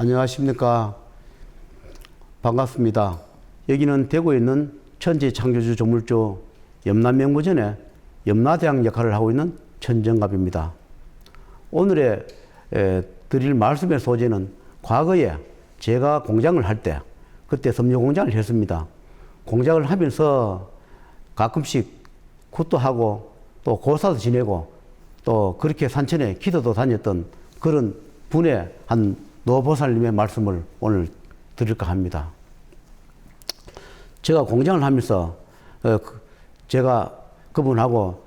안녕하십니까. 반갑습니다. 여기는 대구에 있는 천지창조주 조물주 염라명무전의 염라대왕 역할을 하고 있는 천정갑입니다. 오늘의 드릴 말씀의 소재는 과거에 제가 공장을 할 때 그때 섬유 공장을 했습니다. 공장을 하면서 가끔씩 굿도 하고 또 고사도 지내고 또 그렇게 산천에 기도도 다녔던 그런 분의 한 노보살님의 말씀을 오늘 드릴까 합니다. 제가 공장을 하면서 제가 그분하고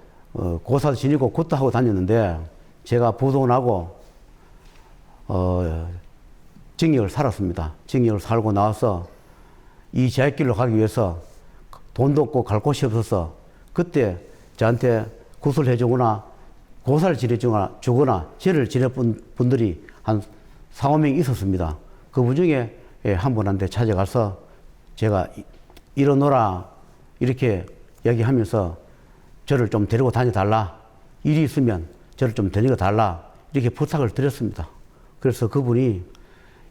고사도 지내고 굿도 하고 다녔는데 제가 부도나고 징역을 살았습니다. 징역을 살고 나와서 이 제길로 가기 위해서 돈도 없고 갈 곳이 없어서 그때 저한테 굿을 해주거나 고사를 지내주거나 죄를 지냈던 분들이 한 4, 5명 있었습니다. 그분 중에 한 분한테 찾아가서 제가 일어노라 이렇게 얘기하면서 저를 좀 데리고 다녀달라, 일이 있으면 저를 좀 데리고 달라 이렇게 부탁을 드렸습니다. 그래서 그분이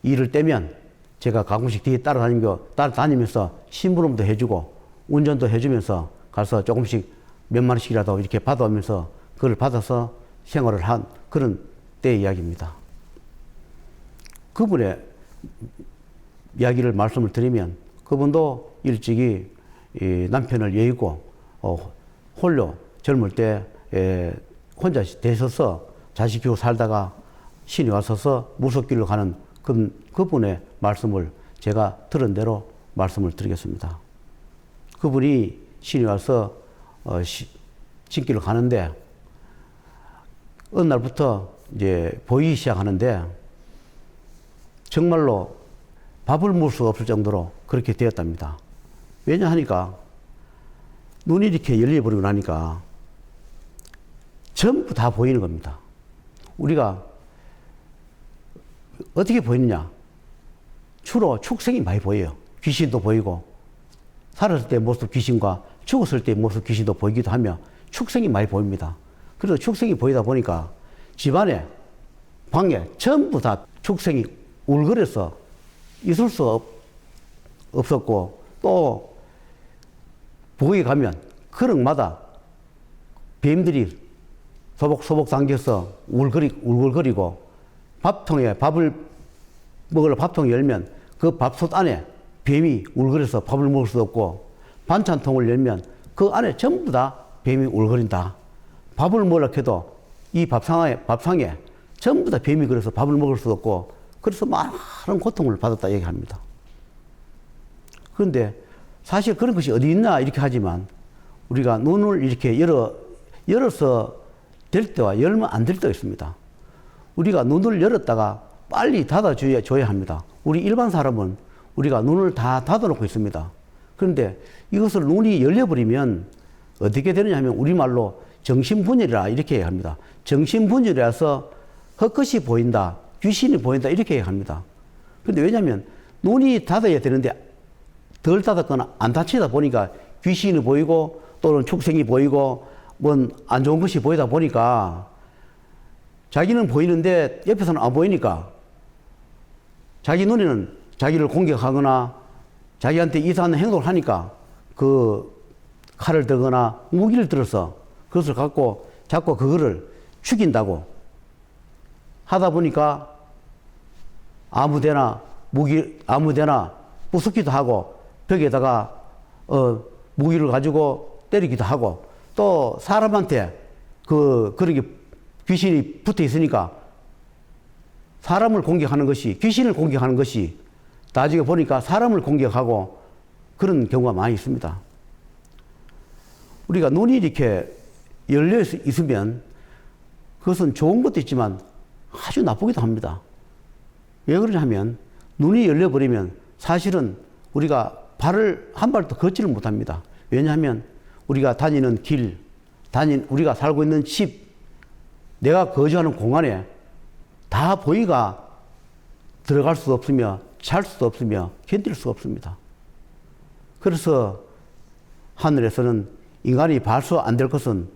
일을 떼면 제가 가끔씩 뒤에 따라다니면서 심부름도 해주고 운전도 해주면서 가서 조금씩 몇만 원씩이라도 이렇게 받아오면서 그걸 받아서 생활을 한 그런 때의 이야기입니다. 그분의 이야기를 말씀을 드리면 그분도 일찍이 남편을 여의고 홀로 젊을 때 혼자 되셔서 자식 키우고 살다가 신이 와서서 무속길로 가는 그분의 말씀을 제가 들은 대로 말씀을 드리겠습니다. 그분이 신이 와서 진길로 가는데 어느 날부터 이제 보이기 시작하는데 정말로 밥을 먹을 수가 없을 정도로 그렇게 되었답니다. 왜냐 하니까 눈이 이렇게 열려버리고 나니까 전부 다 보이는 겁니다. 우리가 어떻게 보이느냐? 주로 축생이 많이 보여요. 귀신도 보이고 살았을 때 모습 귀신과 죽었을 때 모습 귀신도 보이기도 하며 축생이 많이 보입니다. 그래서 축생이 보이다 보니까 집안에 방에 전부 다 축생이 울거려서 있을 수 없었고 또 부엌에 가면 그릇마다 뱀들이 소복소복 당겨서 울글거리고 밥통에 밥을 먹으러 밥통 열면 그 밥솥 안에 뱀이 울거려서 밥을 먹을 수 없고 반찬통을 열면 그 안에 전부 다 뱀이 울거린다. 밥을 먹으려 해도 이 밥상에 전부 다 뱀이 그래서 밥을 먹을 수 없고 그래서 많은 고통을 받았다 얘기합니다. 그런데 사실 그런 것이 어디 있나 이렇게 하지만 우리가 눈을 이렇게 열어서 될 때와 열면 안 될 때가 있습니다. 우리가 눈을 열었다가 빨리 닫아줘야 합니다. 우리 일반 사람은 우리가 눈을 다 닫아놓고 있습니다. 그런데 이것을 눈이 열려버리면 어떻게 되느냐 하면 우리말로 정신분열이라 이렇게 얘기합니다. 정신분열이라서 헛것이 보인다, 귀신이 보인다 이렇게 얘기합니다. 그런데 왜냐하면 눈이 닫아야 되는데 덜 닫았거나 안 닫히다 보니까 귀신이 보이고 또는 축생이 보이고 뭔 안 좋은 것이 보이다 보니까 자기는 보이는데 옆에서는 안 보이니까 자기 눈에는 자기를 공격하거나 자기한테 이상한 행동을 하니까 그 칼을 들거나 무기를 들어서 그것을 갖고 자꾸 그거를 죽인다고 하다 보니까 아무데나 부수기도 하고 벽에다가 무기를 가지고 때리기도 하고 또 사람한테 그렇게 귀신이 붙어 있으니까 사람을 공격하는 것이 귀신을 공격하는 것이 나중에 보니까 사람을 공격하고 그런 경우가 많이 있습니다. 우리가 눈이 이렇게 열려 있으면 그것은 좋은 것도 있지만 아주 나쁘기도 합니다. 왜 그러냐면 눈이 열려버리면 사실은 우리가 발을 한 발도 걷지를 못합니다. 왜냐하면 우리가 다니는 길, 우리가 살고 있는 집, 내가 거주하는 공간에 다 보이가 들어갈 수 없으며 잘 수도 없으며 견딜 수 없습니다. 그래서 하늘에서는 인간이 발수 안 될 것은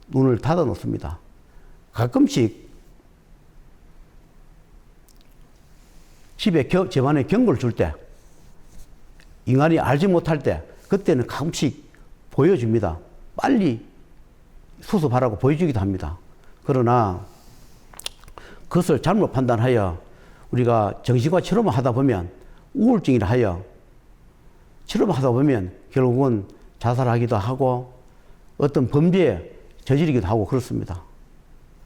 눈을 닫아 놓습니다. 가끔씩 집에 집안에 경고를 줄 때, 인간이 알지 못할 때, 그때는 가끔씩 보여줍니다. 빨리 수습하라고 보여주기도 합니다. 그러나 그것을 잘못 판단하여 우리가 정신과 치료만 하다 보면 우울증이라 하여 치료만 하다 보면 결국은 자살하기도 하고 어떤 범죄에 저지르기도 하고 그렇습니다.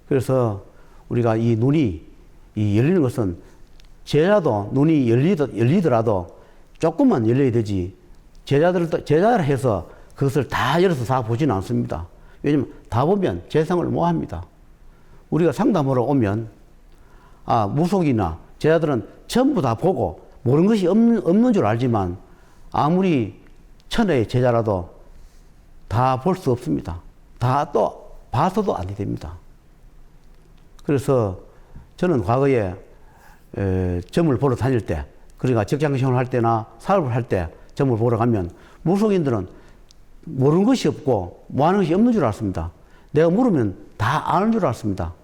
그래서 우리가 이 눈이 열리는 것은 제자도 눈이 열리더라도 조금만 열려야 되지 제자를 해서 그것을 다 열어서 다 보지는 않습니다. 왜냐면 다 보면 재생을 못 합니다. 우리가 상담하러 오면 무속이나 제자들은 전부 다 보고 모르는 것이 없는 줄 알지만 아무리 천하의 제자라도 다 볼 수 없습니다. 다 또 봐서도 안 됩니다. 그래서 저는 과거에 점을 보러 다닐 때, 그러니까 직장생활 할 때나 사업을 할 때 점을 보러 가면 무속인들은 모르는 것이 없고 뭐 하는 것이 없는 줄 알았습니다. 내가 물으면 다 아는 줄 알았습니다.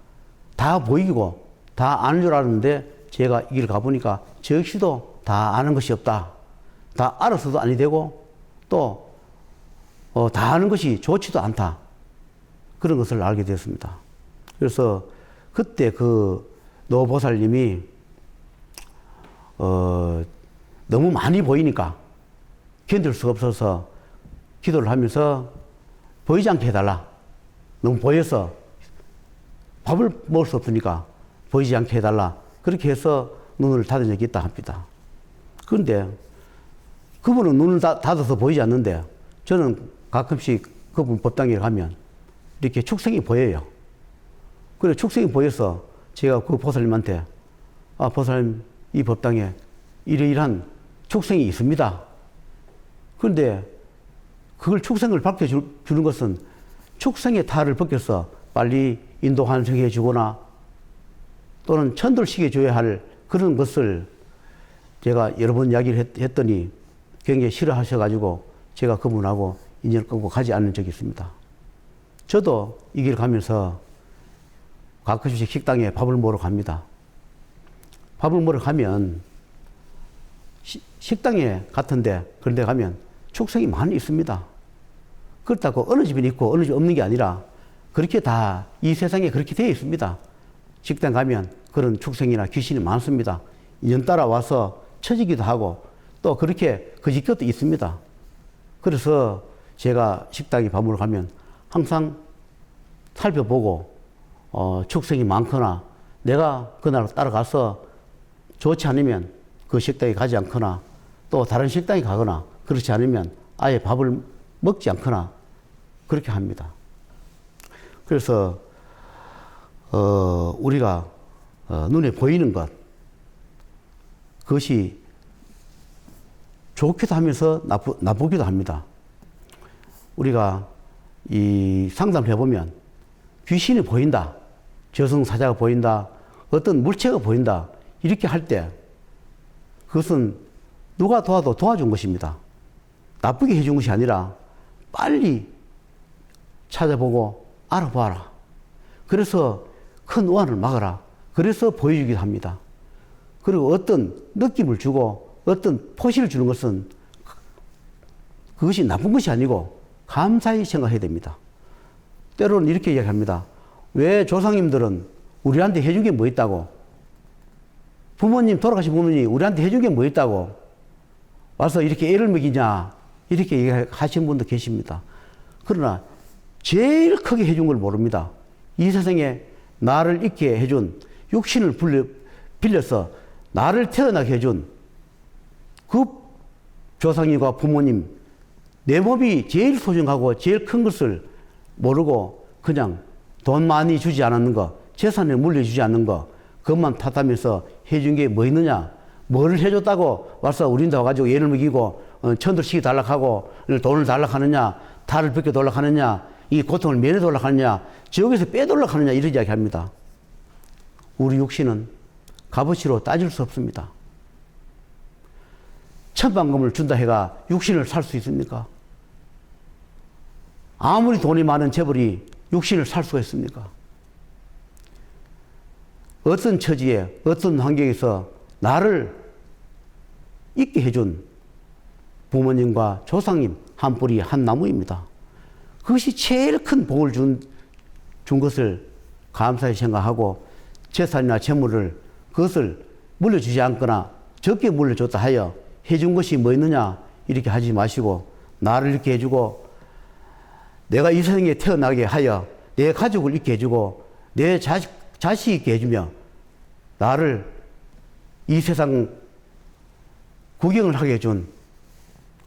다 보이고 다 아는 줄 알았는데 제가 이 길 가보니까 저 역시도 다 아는 것이 없다. 다 알아서도 아니 되고 또 다 아는 것이 좋지도 않다. 그런 것을 알게 되었습니다. 그래서 그때 그 노보살님이 너무 많이 보이니까 견딜 수가 없어서 기도를 하면서 보이지 않게 해달라. 너무 보여서 밥을 먹을 수 없으니까 보이지 않게 해달라. 그렇게 해서 눈을 닫은 적이 있다 합니다. 그런데 그분은 눈을 닫아서 보이지 않는데 저는 가끔씩 그분 법당에 가면 이렇게 축생이 보여요. 그래 축생이 보여서 제가 그 보살님한테 보살님 이 법당에 이러이러한 축생이 있습니다. 그런데 그걸 축생을 밝혀주는 것은 축생의 탈을 벗겨서 빨리 인도 환생해 주거나 또는 천돌시켜 줘야 할 그런 것을 제가 여러 번 이야기를 했더니 굉장히 싫어하셔가지고 제가 그분하고 인연을 끊고 가지 않은 적이 있습니다. 저도 이 길 가면서 가끔씩 식당에 밥을 먹으러 갑니다. 밥을 먹으러 가면 식당에 같은데 그런 데 가면 축생이 많이 있습니다. 그렇다고 어느 집에 있고 어느 집에 없는 게 아니라 그렇게 다 이 세상에 그렇게 되어 있습니다. 식당 가면 그런 축생이나 귀신이 많습니다. 인연 따라 와서 처지기도 하고 또 그렇게 거짓 것도 있습니다. 그래서 제가 식당에 밥 먹으러 가면 항상 살펴보고 축생이 많거나 내가 그날 따라가서 좋지 않으면 그 식당에 가지 않거나 또 다른 식당에 가거나 그렇지 않으면 아예 밥을 먹지 않거나 그렇게 합니다. 그래서 우리가 눈에 보이는 것 그것이 좋기도 하면서 나쁘기도 합니다. 우리가 이 상담을 해보면 귀신이 보인다, 저승사자가 보인다, 어떤 물체가 보인다 이렇게 할 때 그것은 누가 도와도 도와준 것입니다. 나쁘게 해준 것이 아니라 빨리 찾아보고 알아봐라. 그래서 큰 오한을 막아라. 그래서 보여주기도 합니다. 그리고 어떤 느낌을 주고 어떤 포시를 주는 것은 그것이 나쁜 것이 아니고 감사히 생각해야 됩니다. 때로는 이렇게 이야기합니다. 왜 조상님들은 우리한테 해준 게 뭐 있다고? 부모님, 돌아가신 부모님이 우리한테 해준 게 뭐 있다고? 와서 이렇게 애를 먹이냐? 이렇게 얘기하시는 분도 계십니다. 그러나 제일 크게 해준 걸 모릅니다. 이 세상에 나를 있게 해준, 육신을 빌려서 나를 태어나게 해준 그 조상님과 부모님, 내 몸이 제일 소중하고 제일 큰 것을 모르고 그냥 돈 많이 주지 않았는 거, 재산을 물려주지 않는 거, 그것만 탓하면서 해준 게 뭐 있느냐? 뭐를 해줬다고 와서 우리한테 와가지고 얘를 먹이고 천돌시키 달락하고 돈을 달락하느냐? 탈을 벗겨 달락하느냐? 이 고통을 면해 달락하느냐? 지옥에서 빼달락하느냐? 이런 이야기 합니다. 우리 육신은 값어치로 따질 수 없습니다. 천만금을 준다 해가 육신을 살 수 있습니까? 아무리 돈이 많은 재벌이 육신을 살 수가 있습니까? 어떤 처지에 어떤 환경에서 나를 있게 해준 부모님과 조상님 한 뿌리 한 나무입니다. 그것이 제일 큰 복을 준 것을 감사히 생각하고 재산이나 재물을 그것을 물려주지 않거나 적게 물려줬다 하여 해준 것이 뭐 있느냐 이렇게 하지 마시고 나를 이렇게 해주고 내가 이 세상에 태어나게 하여 내 가족을 있게 해주고 내 자식 있게 해주며 나를 이 세상 구경을 하게 해준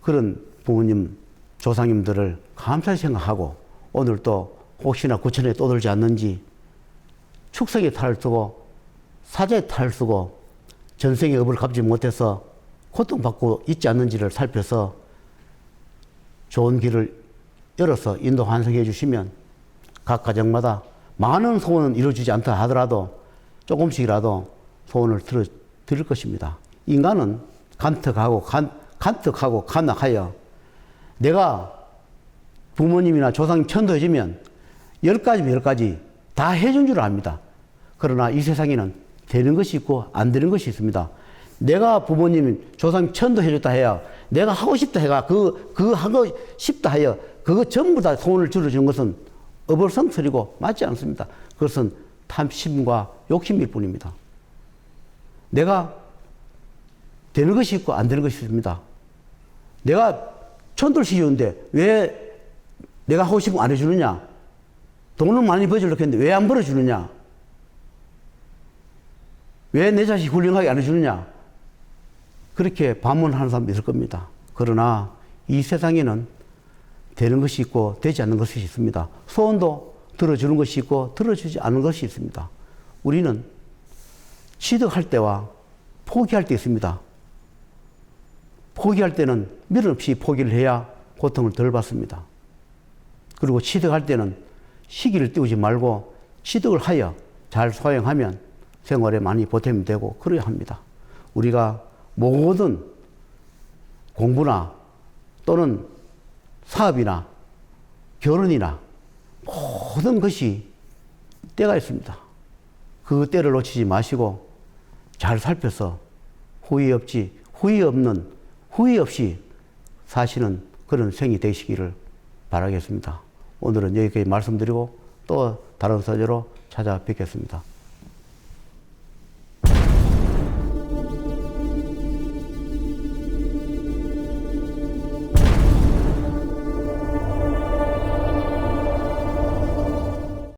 그런 부모님, 조상님들을 감사히 생각하고 오늘 또 혹시나 구천에 떠들지 않는지 축생의 탈을 쓰고 사자의 탈을 쓰고 전생의 업을 갚지 못해서 고통받고 있지 않는지를 살펴서 좋은 길을 열어서 인도 환성해 주시면 각 가정마다 많은 소원은 이루어지지 않다 하더라도 조금씩이라도 소원을 드릴 것입니다. 인간은 간특하고 간악하여 내가 부모님이나 조상님 천도해주면 10가지면 10가지 다 해준 줄 압니다. 그러나 이 세상에는 되는 것이 있고 안 되는 것이 있습니다. 내가 부모님, 조상님 천도해줬다 해야 내가 하고 싶다 해가 그거 하고 싶다 하여 그거 전부 다 소원을 들어주는 것은 어불성설이고 맞지 않습니다. 그것은 탐심과 욕심일 뿐입니다. 내가 되는 것이 있고 안 되는 것이 있습니다. 내가 천도를 시주는데 왜 내가 하고 싶으면 안 해주느냐? 돈을 많이 벌어주려고 했는데 왜 안 벌어주느냐? 왜 내 자식 훌륭하게 안 해주느냐? 그렇게 반문하는 사람도 있을 겁니다. 그러나 이 세상에는 되는 것이 있고 되지 않는 것이 있습니다. 소원도 들어주는 것이 있고 들어주지 않는 것이 있습니다. 우리는 취득할 때와 포기할 때 있습니다. 포기할 때는 미련 없이 포기를 해야 고통을 덜 받습니다. 그리고 취득할 때는 시기를 띄우지 말고 취득을 하여 잘 소행하면 생활에 많이 보탬이 되고 그래야 합니다. 우리가 모든 공부나 또는 사업이나 결혼이나 모든 것이 때가 있습니다. 그 때를 놓치지 마시고 잘 살펴서 후회 없이 사시는 그런 생이 되시기를 바라겠습니다. 오늘은 여기까지 말씀드리고 또 다른 서재로 찾아뵙겠습니다.